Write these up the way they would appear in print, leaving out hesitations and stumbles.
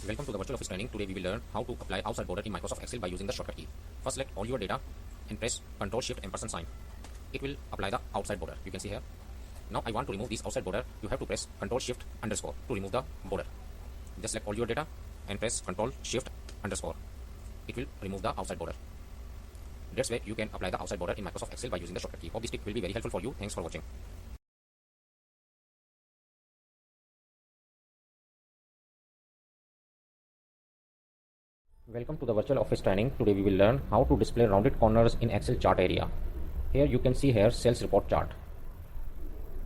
Welcome to the virtual office training. Today we will learn how to apply outside border in Microsoft Excel by using the shortcut key. First select all your data and press Ctrl Shift and % sign. It will apply the outside border. You can see here. Now I want to remove this outside border. You have to press Ctrl Shift _ to remove the border. Just select all your data and press Ctrl Shift _. It will remove the outside border. That's way you can apply the outside border in Microsoft Excel by using the shortcut key. Hope this tip will be very helpful for you. Thanks for watching. Welcome to the virtual office training. Today we will learn how to display rounded corners in Excel chart area. Here you can see here sales report chart.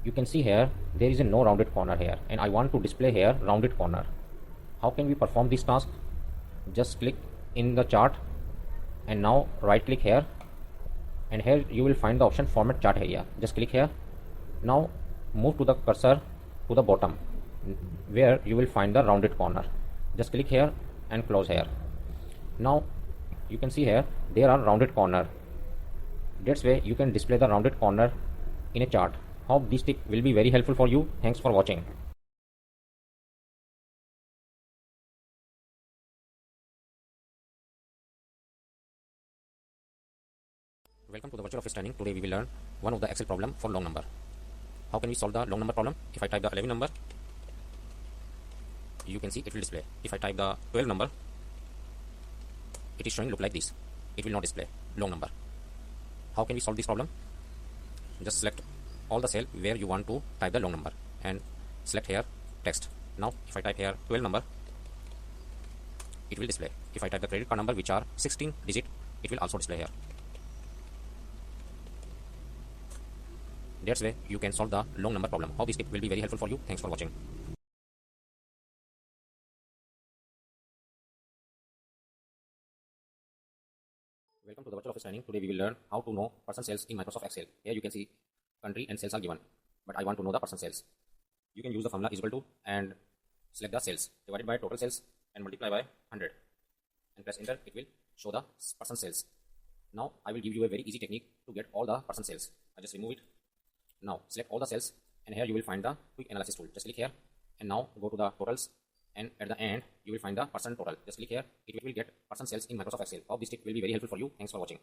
You can see here there is a no rounded corner here and I want to display here rounded corner. How can we perform this task? Just click in the chart and now right click here, and here you will find the option format chart area. Just click here. Now move to the cursor to the bottom where you will find the rounded corner. Just click here and close here. Now you can see here there are rounded corner. That's way you can display the rounded corner in a chart. Hope this tip will be very helpful for you. Thanks for watching. Welcome to the virtual office training. Today we will learn one of the Excel problem for long number. How can we solve the long number problem? If I type the 11 number, you can see it will display. If I type the 12 number, it is showing look like this. It will not display long number. How can we solve this problem? Just select all the cell where you want to type the long number and select here text. Now if I type here 12 number, it will display. If I type the credit card number which are 16 digit, it will also display here. That's way you can solve the long number problem. Hope this tip will be very helpful for you. Thanks for watching. Welcome to the virtual office training. Today we will learn how to know person sales in Microsoft Excel. Here you can see country and sales are given, but I want to know the person sales. You can use the formula is equal to and select the sales divided by total sales and multiply by 100 and press enter. It will show the person sales. Now I will give you a very easy technique to get all the person sales. I just remove it. Now select all the cells and here you will find the quick analysis tool. Just click here and now go to the totals, and at the end you will find the person total. Just click here. It will get person sales in Microsoft Excel. Hope this tip will be very helpful for you. Thanks for watching.